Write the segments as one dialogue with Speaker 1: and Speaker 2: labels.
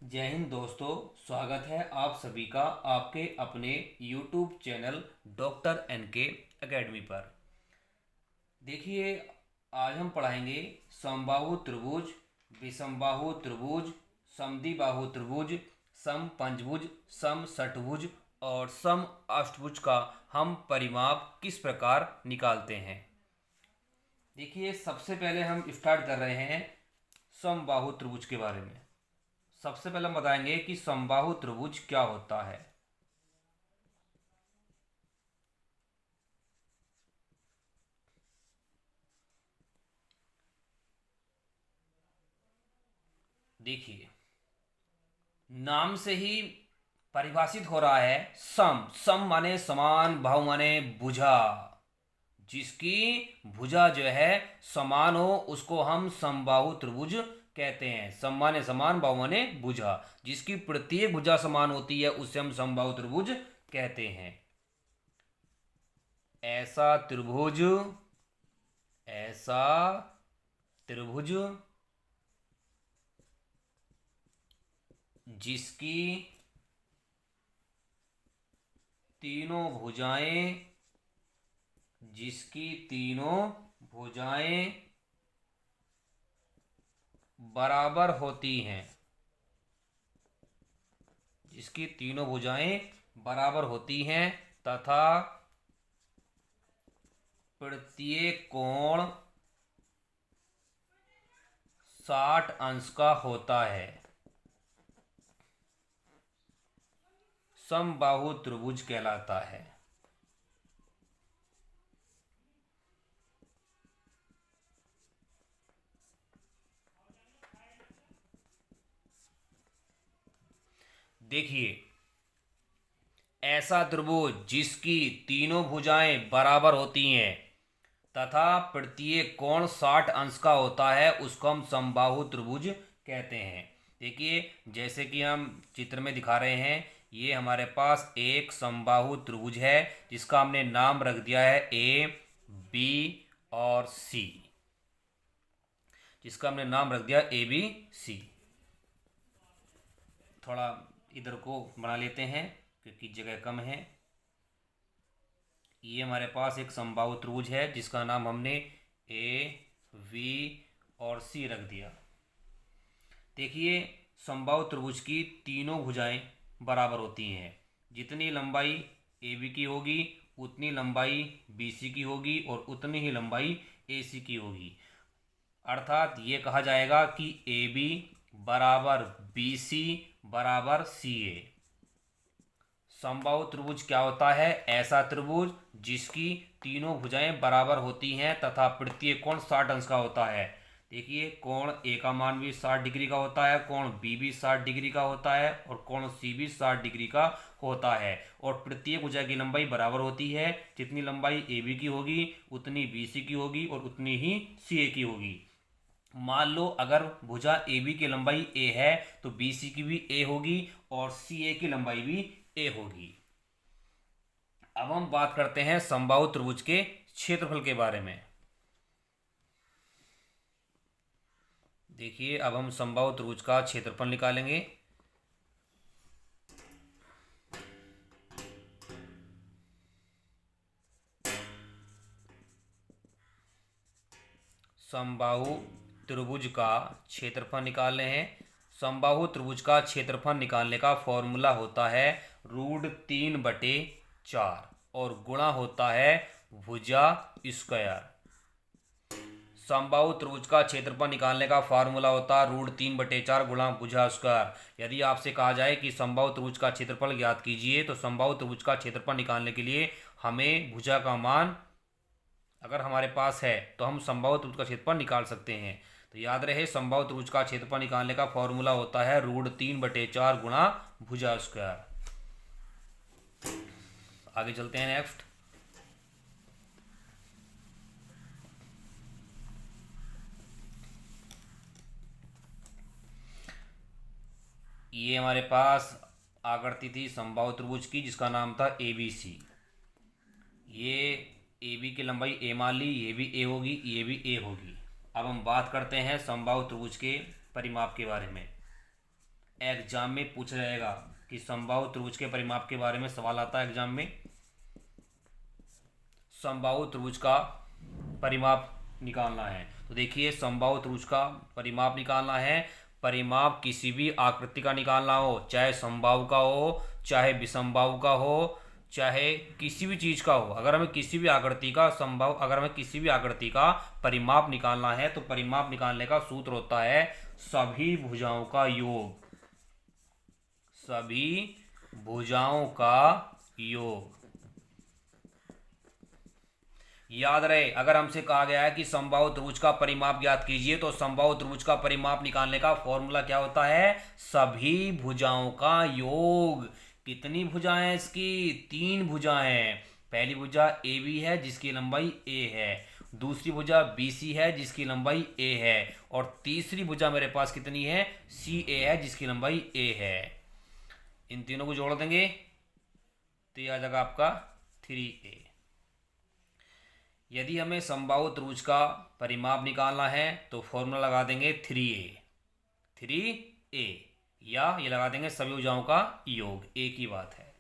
Speaker 1: जय हिंद दोस्तों। स्वागत है आप सभी का आपके अपने YouTube चैनल डॉक्टर एन के अकेडमी पर। देखिए, आज हम पढ़ाएंगे समबाहु त्रिभुज, विषमबाहु त्रिभुज, समद्विबाहु त्रिभुज, सम पंचभुज, सम षटभुज और सम अष्टभुज का हम परिमाप किस प्रकार निकालते हैं। देखिए, सबसे पहले हम स्टार्ट कर रहे हैं समबाहु त्रिभुज के बारे में। सबसे पहले हम बताएंगे कि समबाहु त्रिभुज क्या होता है। देखिए, नाम से ही परिभाषित हो रहा है सम। सम माने समान, बाहु माने भुजा। जिसकी भुजा जो है समान हो उसको हम समबाहु त्रिभुज कहते हैं। सम माने समान, बाहु माने भुजा। जिसकी प्रत्येक भुजा समान होती है उसे हम समबाहु त्रिभुज कहते हैं। ऐसा त्रिभुज ऐसा त्रिभुज जिसकी तीनों भुजाएं बराबर होती हैं। जिसकी तीनों भुजाएं बराबर होती हैं तथा प्रत्येक कोण 60 अंश का होता है, समबाहु त्रिभुज कहलाता है। देखिए, ऐसा त्रिभुज जिसकी तीनों भुजाएं बराबर होती हैं तथा प्रत्येक कोण 60 अंश का होता है उसको हम समबाहु त्रिभुज कहते हैं। देखिए, जैसे कि हम चित्र में दिखा रहे हैं, ये हमारे पास एक समबाहु त्रिभुज है जिसका हमने नाम रख दिया है ए, बी और सी। जिसका हमने नाम रख दिया ए, बी, सी। थोड़ा इधर को बना लेते हैं क्योंकि जगह कम है। ये हमारे पास एक समबाहु त्रिभुज है जिसका नाम हमने ए, वी और सी रख दिया। देखिए, समबाहु त्रिभुज की तीनों भुजाएं बराबर होती हैं। जितनी लंबाई ए बी की होगी उतनी लंबाई बी सी की होगी और उतनी ही लंबाई ए सी की होगी। अर्थात ये कहा जाएगा कि ए बी बराबर बी सी बराबर सी ए। समबाहु त्रिभुज क्या होता है? ऐसा त्रिभुज जिसकी तीनों भुजाएं बराबर होती हैं तथा प्रत्येक कोण 60 अंश का होता है। देखिए, कोण ए का मान भी 60 डिग्री का होता है, कोण बी भी 60 डिग्री का होता है और कोण सी भी 60 डिग्री का होता है। और प्रत्येक भुजा की लंबाई बराबर होती है। जितनी लंबाई ए बी की होगी उतनी बी सी की होगी और उतनी ही सी ए की होगी। मान लो अगर भुजा ए बी की लंबाई ए है तो बी सी की भी ए होगी और सी ए की लंबाई भी ए होगी। अब हम बात करते हैं समबाहु त्रिभुज के क्षेत्रफल के बारे में। देखिए, अब हम समबाहु त्रिभुज का क्षेत्रफल निकालेंगे। समबाहु त्रिभुज का क्षेत्रफल निकाल रहे हैं। समबाहु त्रिभुज का क्षेत्रफल निकालने का फॉर्मूला होता है √3/4 और गुणा होता है भुजा स्क्वायर। समबाहु त्रिभुज का क्षेत्रफल निकालने का फार्मूला होता है √3/4 गुणा भुजा स्क्वायर। यदि आपसे कहा जाए कि समबाहु त्रिभुज का क्षेत्रफल ज्ञात कीजिए तो समबाहु त्रिभुज का क्षेत्रफल निकालने के लिए हमें भुजा का मान अगर हमारे पास है तो हम समबाहु त्रिभुज का क्षेत्रफल निकाल सकते हैं। तो याद रहे, समबाहु त्रिभुज का क्षेत्रफल निकालने का फॉर्मूला होता है √3/4 गुणा भुजा स्क्वायर। आगे चलते हैं नेक्स्ट। ये हमारे पास आकृति थी समबाहु त्रिभुज की जिसका नाम था ए बी सी। ये ए बी की लंबाई ए मान ली, ये भी ए होगी, ये भी ए होगी। अब हम बात करते हैं समबाहु त्रिभुज के परिमाप के बारे में। एग्जाम में पूछा जाएगा कि समबाहु त्रिभुज के परिमाप के बारे में सवाल आता है एग्जाम में। समबाहु त्रिभुज का परिमाप निकालना है, तो देखिए समबाहु त्रिभुज का परिमाप निकालना है। परिमाप किसी भी आकृति का निकालना हो, चाहे समबाहु का हो, चाहे विषमबाहु का हो, चाहे किसी भी चीज का हो। अगर हमें किसी भी आकृति का समबाहु, अगर हमें किसी भी आकृति का परिमाप निकालना है तो परिमाप निकालने का सूत्र होता है सभी भुजाओं का योग। सभी भुजाओं का योग। याद रहे, अगर हमसे कहा गया है कि समबाहु त्रिभुज का परिमाप ज्ञात कीजिए तो समबाहु त्रिभुज का परिमाप निकालने का फॉर्मूला क्या होता है? सभी भुजाओं का योग। कितनी भुजाएं हैं इसकी? 3 भुजाएं। पहली भुजा ए बी है जिसकी लंबाई ए है, दूसरी भुजा बी सी है जिसकी लंबाई ए है, और तीसरी भुजा मेरे पास कितनी है? सी ए है जिसकी लंबाई ए है। इन तीनों को जोड़ देंगे तो यह आ जाएगा आपका 3a। यदि हमें समबाहु त्रिभुज का परिमाप निकालना है तो फॉर्मूला लगा देंगे 3a, या ये लगा देंगे सभी भुजाओं का योग। एक ही बात है।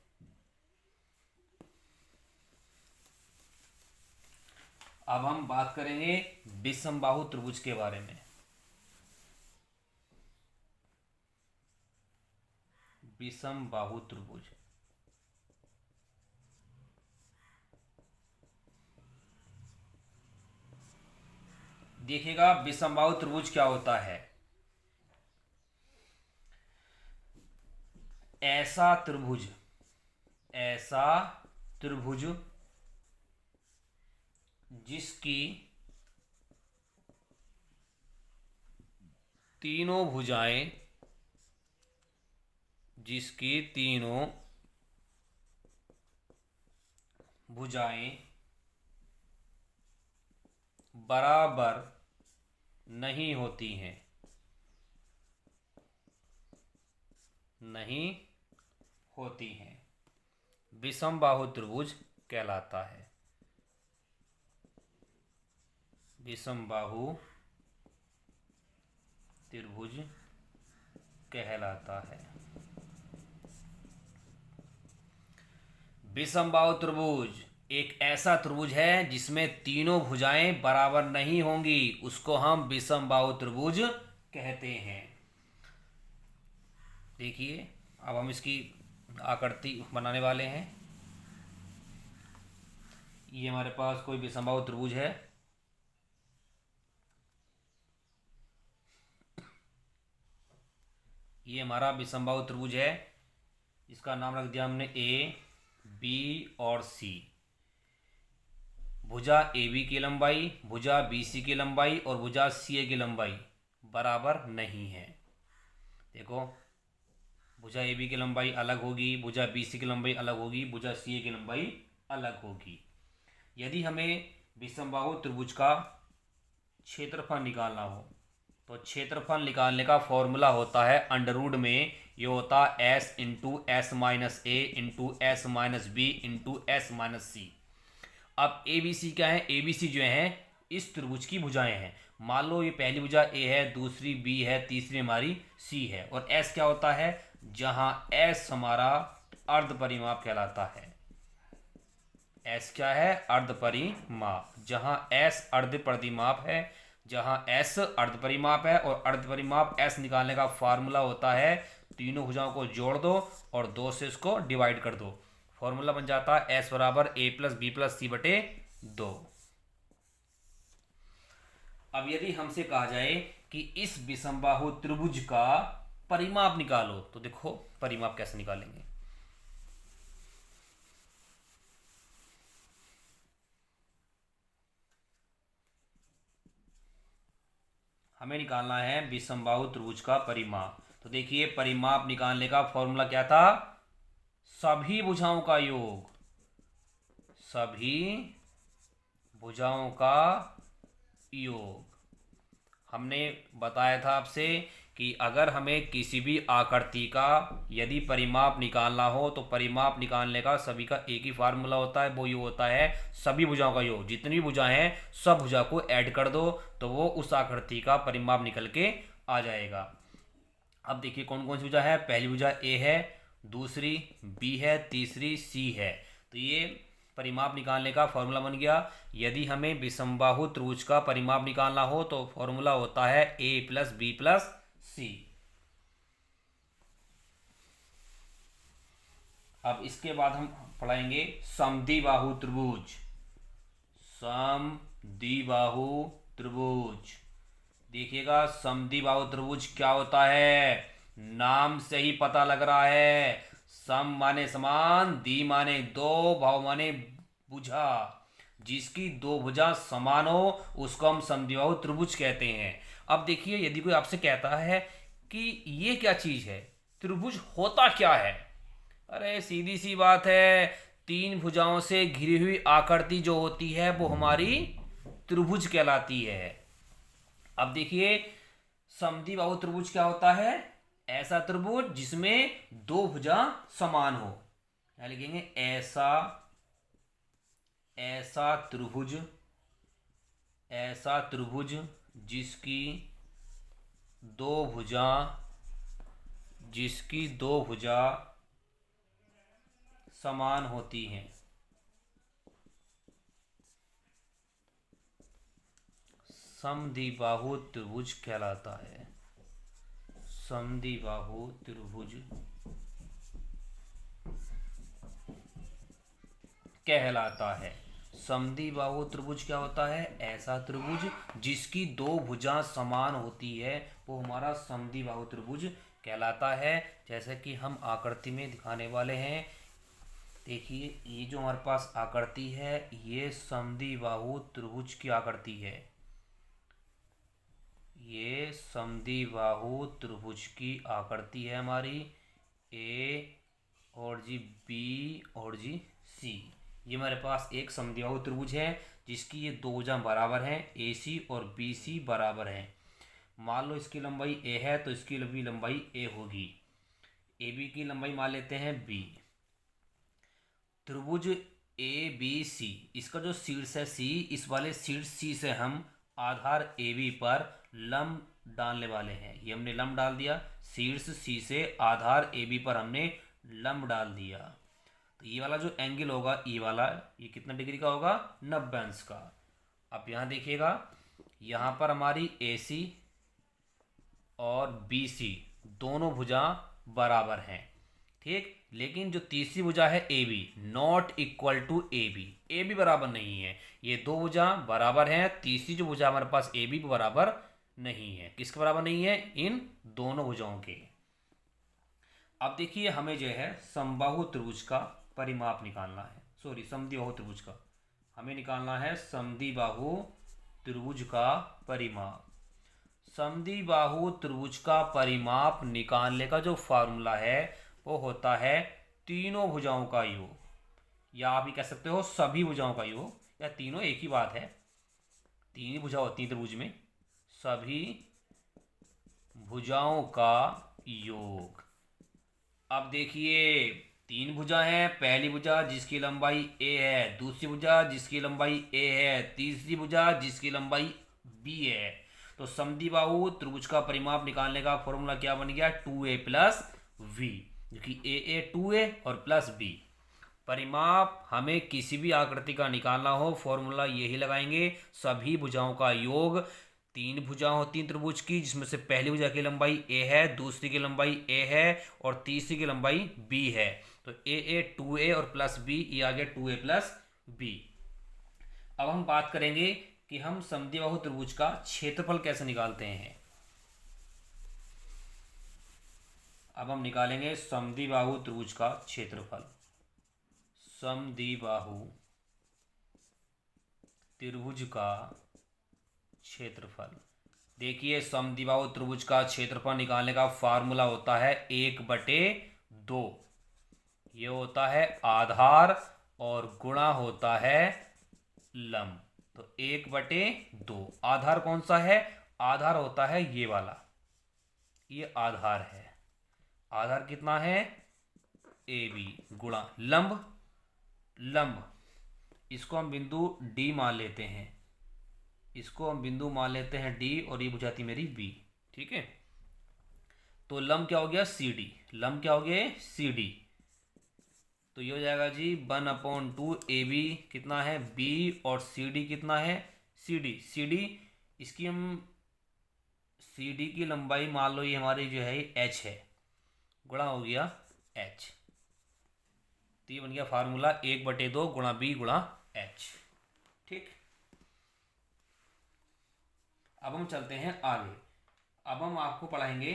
Speaker 1: अब हम बात करेंगे विषमबाहु त्रिभुज के बारे में। विषमबाहु त्रिभुज, देखिएगा विषमबाहु त्रिभुज क्या होता है। ऐसा त्रिभुज जिसकी तीनों भुजाएं बराबर नहीं होती हैं। विषमबाहु त्रिभुज कहलाता है। विषमबाहु त्रिभुज कहलाता है। विषमबाहु त्रिभुज एक ऐसा त्रिभुज है जिसमें तीनों भुजाएं बराबर नहीं होंगी, उसको हम विषमबाहु त्रिभुज कहते हैं। देखिए अब हम इसकी आकृति बनाने वाले हैं। ये हमारे पास कोई विषमबाहु त्रिभुज है। ये हमारा विषमबाहु त्रिभुज है। इसका नाम रख दिया हमने ए, बी और सी। भुजा ए बी की लंबाई, भुजा बी सी की लंबाई और भुजा सी ए की लंबाई बराबर नहीं है। देखो भुजा ए बी की लंबाई अलग होगी, भुजा बी सी की लंबाई अलग होगी, भुजा सी ए की लंबाई अलग होगी। यदि हमें विषमबाहु त्रिभुज का क्षेत्रफल निकालना हो तो क्षेत्रफल निकालने का फॉर्मूला होता है अंडररूट में ये होता है S into S minus A into S minus B into S minus C. अब ए बी सी क्या है? ए बी सी जो है इस त्रिभुज की भुजाएं हैं। मान लो ये पहली भुजा ए है, दूसरी बी है, तीसरी हमारी सी है। और एस क्या होता है? जहां एस हमारा अर्ध परिमाप कहलाता है। एस क्या है? अर्ध परिमाप। जहां एस अर्ध परिमाप है, जहां एस अर्ध परिमाप है और अर्ध परिमाप एस निकालने का फार्मूला होता है तीनों भुजाओं को जोड़ दो और 2 से इसको डिवाइड कर दो। फॉर्मूला बन जाता है एस बराबर ए प्लस बी प्लस सी बटे 2। अब यदि हमसे कहा जाए कि इस विषमबाहु त्रिभुज का परिमाप निकालो तो देखो परिमाप कैसे निकालेंगे। हमें निकालना है विषमबाहु त्रिभुज का परिमाप। तो देखिए परिमाप निकालने का फॉर्मूला क्या था? सभी भुजाओं का योग। सभी भुजाओं का योग। हमने बताया था आपसे कि अगर हमें किसी भी आकृति का यदि परिमाप निकालना हो तो परिमाप निकालने का सभी का एक ही फार्मूला होता है, वो ये होता है सभी भुजाओं का योग। जितनी भी भुजाएं हैं सब भुजा को ऐड कर दो तो वो उस आकृति का परिमाप निकल के आ जाएगा। अब देखिए कौन कौन सी भुजा है। पहली भुजा ए है, दूसरी बी है, तीसरी सी है। तो ये परिमाप निकालने का फॉर्मूला बन गया। यदि हमें विषमबाहु त्रिभुज का परिमाप निकालना हो तो फॉर्मूला होता है ए प्लस बी प्लस सी। अब इसके बाद हम पढ़ाएंगे समद्विबाहु त्रिभुज। समद्विबाहु त्रिभुज, देखिएगा समद्विबाहु त्रिभुज क्या होता है, नाम से ही पता लग रहा है। सम माने समान, द्वि माने दो, बाहु माने भुजा। जिसकी दो भुजा समान हो उसको हम समद्विबाहु त्रिभुज कहते हैं। अब देखिए यदि कोई आपसे कहता है कि ये क्या चीज है, त्रिभुज होता क्या है, अरे सीधी सी बात है, तीन भुजाओं से घिरी हुई आकृति जो होती है वो हमारी त्रिभुज कहलाती है। अब देखिए समद्विबाहु त्रिभुज क्या होता है, ऐसा त्रिभुज जिसमें दो भुजा समान हो। क्या लिखेंगे, ऐसा त्रिभुज, ऐसा त्रिभुज जिसकी दो भुजा समान होती हैं। समद्विबाहु त्रिभुज कहलाता है। समद्विबाहु त्रिभुज कहलाता है। समद्विबाहु त्रिभुज क्या होता है, ऐसा त्रिभुज जिसकी दो भुजा समान होती है वो हमारा समद्विबाहु त्रिभुज कहलाता है। जैसे कि हम आकृति में दिखाने वाले हैं। देखिए ये जो हमारे पास आकृति है ये समद्विबाहु त्रिभुज की आकृति है। ये समद्विबाहु त्रिभुज की आकृति है हमारी, ए और जी बी और जी सी। ये हमारे पास एक समद्विबाहु त्रिभुज है जिसकी ये दो भुजा बराबर हैं, ए सी और बी सी बराबर हैं। मान लो इसकी लंबाई ए है तो इसकी भी लंबाई ए होगी। ए बी की लंबाई मान लेते हैं बी। त्रिभुज ए बी सी, इसका जो शीर्ष है सी, इस वाले शीर्ष सी से हम आधार ए बी पर लंब डालने वाले हैं। ये हमने लंब डाल दिया, शीर्ष सी से आधार ए बी पर हमने लंब डाल दिया। तो ये वाला जो एंगल होगा ये वाला, ये कितना डिग्री का होगा, 90 अंश का। अब यहाँ देखिएगा यहाँ पर हमारी ए सी और बी सी दोनों भुजा बराबर हैं, ठीक। लेकिन जो तीसरी भुजा है A B not equal to A B, A B बराबर नहीं है। ये दो भुजा बराबर हैं, तीसरी जो भुजा हमारे पास ए बी बराबर नहीं है। किसके बराबर नहीं है, इन दोनों भुजाओं के। अब देखिए हमें जो है समबाहु त्रिभुज का परिमाप निकालना है, सॉरी समद्विबाहु त्रिभुज का हमें निकालना है, समद्विबाहु त्रिभुज का परिमाप। समद्विबाहु त्रिभुज का परिमाप निकालने का जो फॉर्मूला है वो होता है तीनों भुजाओं का योग, या आप ये कह सकते हो सभी भुजाओं का योग, या तीनों एक ही बात है। तीन ही भुजा होती है त्रिभुज में, सभी भुजाओं का योग। अब देखिए तीन भुजा हैं, पहली भुजा जिसकी लंबाई ए है, दूसरी भुजा जिसकी लंबाई ए है, तीसरी भुजा जिसकी लंबाई बी है। तो समद्विबाहु त्रिभुज का परिमाप निकालने का फॉर्मूला क्या बन गया, 2a प्लस वी, जो कि ए 2a और प्लस बी। परिमाप हमें किसी भी आकृति का निकालना हो फॉर्मूला यही लगाएंगे, सभी भुजाओं का योग। तीन भुजा होती हैं त्रिभुज की, जिसमें से पहली भुजा की लंबाई ए है, दूसरी की लंबाई ए है और तीसरी की लंबाई बी है। तो ए 2a और प्लस बी, ये आ गया 2a प्लस बी। अब हम बात करेंगे कि हम समद्विबाहु त्रिभुज का क्षेत्रफल कैसे निकालते हैं। अब हम निकालेंगे समद्विबाहु त्रिभुज का क्षेत्रफल। समद्विबाहु त्रिभुज का क्षेत्रफल, देखिए समद्विबाहु त्रिभुज का क्षेत्रफल निकालने का फार्मूला होता है 1/2। ये होता है आधार और गुणा होता है लंब। तो 1/2। आधार कौन सा है, आधार होता है ये वाला, ये आधार है। आधार कितना है, ए बी, गुणा लंब, इसको हम बिंदु डी मान लेते हैं, इसको हम बिंदु मान लेते हैं डी, और ये बुझाती मेरी बी, ठीक है। तो लंब क्या हो गया सी डी, लंब क्या हो गया सी डी। तो ये हो जाएगा जी 1/2 ए बी कितना है बी, और सी डी कितना है सी डी। सी डी इसकी हम सी डी की लंबाई मान लो ये हमारी जो है एच है, गुणा हो गया एच। तो ये बन गया फार्मूला 1/2 गुणा बी गुणा एच। ठीक, अब हम चलते हैं आगे। अब हम आपको पढ़ाएंगे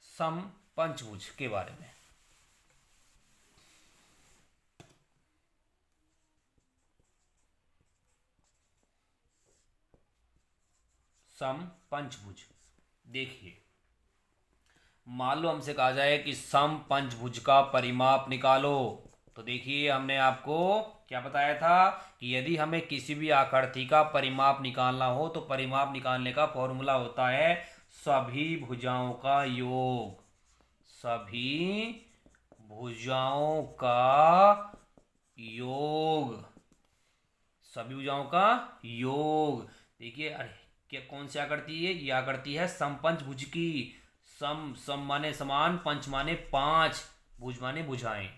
Speaker 1: सम पंचभुज के बारे में। सम पंचभुज, देखिए मान लो हमसे कहा जाए कि सम पंचभुज का परिमाप निकालो, तो देखिए हमने आपको क्या बताया था कि यदि हमें किसी भी आकृति का परिमाप निकालना हो तो परिमाप निकालने का फॉर्मूला होता है सभी भुजाओं का योग, सभी भुजाओं का योग, सभी भुजाओं का योग। देखिए अरे क्या कौन सी आकृति है, ये आकृति है समपंचभुज की। सम माने समान, पंच माने पांच, भुज माने भुजाएं,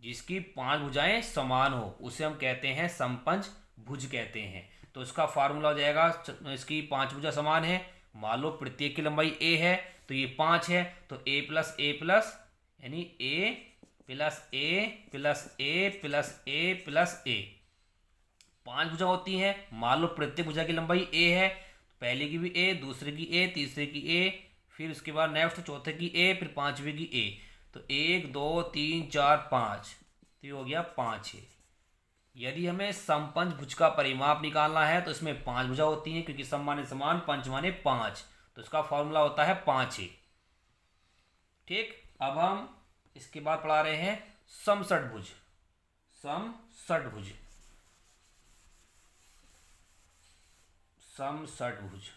Speaker 1: जिसकी पांच भुजाएं समान हो उसे हम कहते हैं समपंच भुज कहते हैं। तो इसका फार्मूला हो जाएगा, इसकी पांच भुजा समान है, मान लो प्रत्येक की लंबाई ए है तो ये 5 है, तो ए प्लस ए प्लस यानी ए प्लस ए प्लस ए प्लस ए प्लस ए, पांच भुजा होती हैं। मान लो प्रत्येक भुजा की लंबाई ए है, पहले की भी ए, दूसरे की ए, तीसरे की ए, फिर उसके बाद नेक्स्ट चौथे की ए, फिर पांचवे की ए। तो 1 2 3 4 5, तो ये हो गया 5 है। यदि हमें समपंच भुज का परिमाप निकालना है तो इसमें पांच भुजा होती हैं, क्योंकि सम माने समान, पंच माने पांच, तो इसका फॉर्मूला होता है 5 है। ठीक, अब हम इसके बाद पढ़ा रहे हैं समषटभुज। समषटभुज, समषटभुज,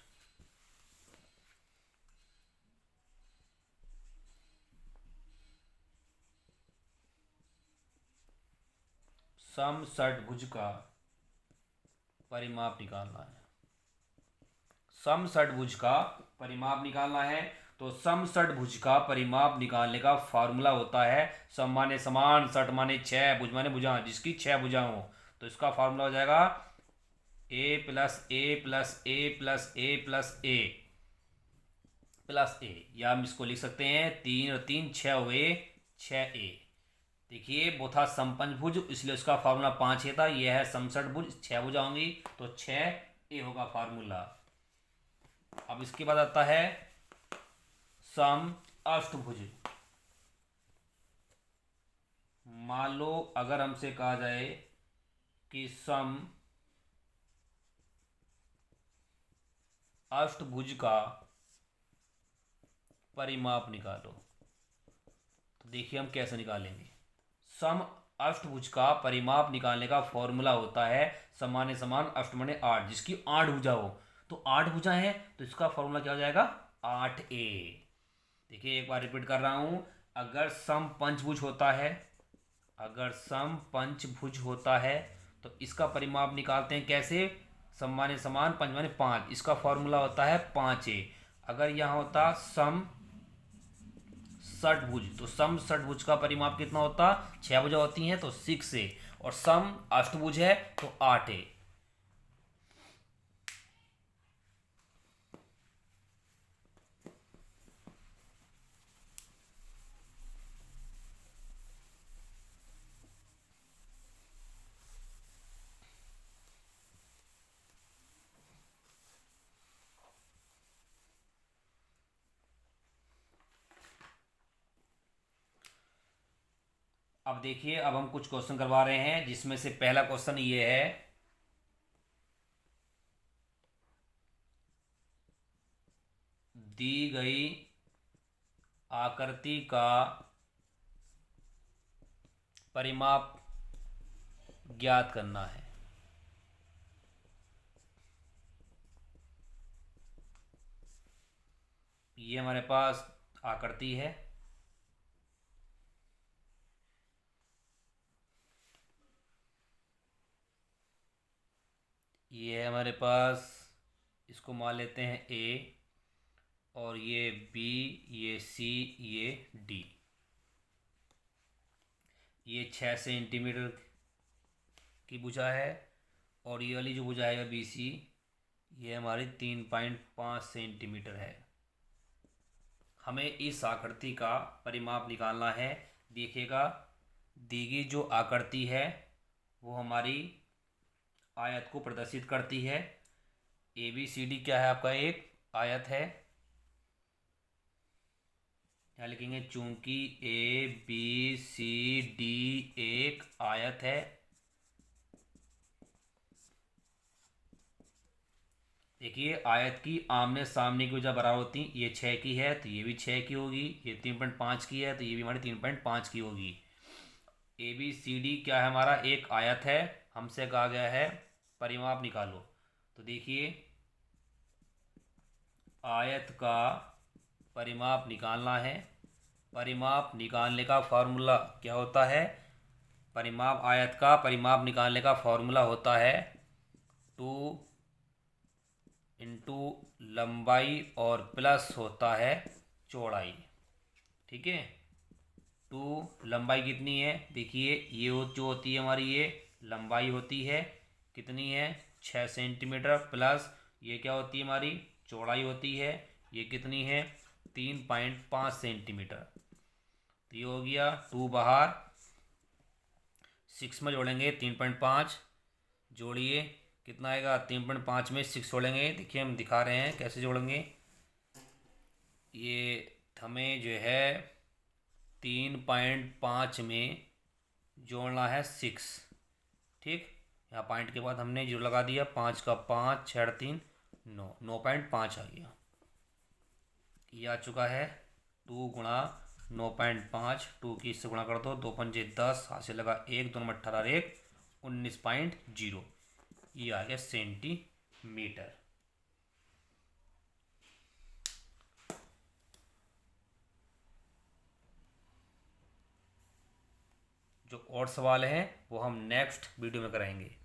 Speaker 1: समषटभुज का परिमाप निकालना है। समषटभुज का परिमाप निकालना है तो समषटभुज का परिमाप निकालने का फॉर्मूला होता है सम माने समान, षट माने 6, भुज माने भुजा, जिसकी 6 भुजा हो। तो इसका फॉर्मूला हो जाएगा ए प्लस ए प्लस ए प्लस ए प्लस ए प्लस ए, या हम इसको लिख सकते हैं 3 और 3 6 हुए 6a। देखिए वो था समपंचभुज, इसलिए उसका फार्मूला 5 था। यह है समषटभुज, 6 भुजा होंगी तो 6a होगा फार्मूला। अब इसके बाद आता है सम अष्टभुज। मान लो अगर हमसे कहा जाए कि सम अष्टभुज का परिमाप निकालो, तो देखिए हम कैसे निकालेंगे। सम अष्टभुज का परिमाप निकालने का फॉर्मूला होता है सम माने समान, अष्ट माने 8, जिसकी 8 भुजा हो। तो 8 भुजा है तो इसका फॉर्मूला क्या हो जाएगा 8a। देखिए एक बार रिपीट कर रहा हूं, अगर सम पंचभुज होता है, अगर सम पंचभुज होता है तो इसका परिमाप निकालते हैं कैसे, सम माने समान, पंच माने 5, इसका फॉर्मूला होता है 5a। अगर यहाँ होता सम षटभुज तो सम षटभुज का परिमाप कितना होता, 6 भुजा होती हैं तो 6a, और सम अष्टभुज है तो 8a। अब देखिए अब हम कुछ क्वेश्चन करवा रहे हैं, जिसमें से पहला क्वेश्चन ये है, दी गई आकृति का परिमाप ज्ञात करना है। ये हमारे पास आकृति है, ये है हमारे पास, इसको मान लेते हैं ए, और ये बी, ये सी, ये डी। ये 6 सेंटीमीटर की भुजा है और ये वाली जो भुजा है बी सी, ये हमारी 3.5 सेंटीमीटर है। हमें इस आकृति का परिमाप निकालना है। देखिएगा, दी गई जो आकृति है वो हमारी आयत को प्रदर्शित करती है। ए बी सी डी क्या है? आपका एक आयत है। यहाँ लिखेंगे चूंकि ए बी सी डी एक आयत है। देखिए, आयत की आमने सामने की भुजा बराबर होती है। ये 6 की है तो ये भी 6 की होगी। ये 3.5 की है तो ये भी हमारी 3.5 की होगी। ए बी सी डी क्या है? हमारा एक आयत है। हमसे कहा गया है परिमाप निकालो। तो देखिए, आयत का परिमाप निकालना है। परिमाप निकालने का फॉर्मूला क्या होता है? आयत का परिमाप निकालने का फॉर्मूला होता है 2 इंटू लंबाई और प्लस होता है चौड़ाई। ठीक है, 2 लंबाई कितनी है? देखिए, ये जो होती है हमारी, ये लंबाई होती है, कितनी है? 6 सेंटीमीटर, प्लस ये क्या होती है हमारी? चौड़ाई होती है, ये कितनी है? 3.5 सेंटीमीटर। तो ये हो गया 2 बाहर, 6 में जोड़ेंगे 3.5, जोड़िए कितना आएगा? 3.5 में 6 जोड़ेंगे। देखिए, हम दिखा रहे हैं कैसे जोड़ेंगे। ये हमें जो है 3.5 में जोड़ना है 6। ठीक, यहाँ पॉइंट के बाद हमने जो लगा दिया, 5 का 5, 6 3 9, 9.5 आ गया। ये आ चुका है 2 गुणा 9.5, 2 की इससे गुणा कर दो, 2 पंजे 10, हाथ से लगा 1, 2 नंबर 18, 1 19.0। ये आ गया सेंटीमीटर। जो और सवाल हैं वो हम नेक्स्ट वीडियो में कराएंगे।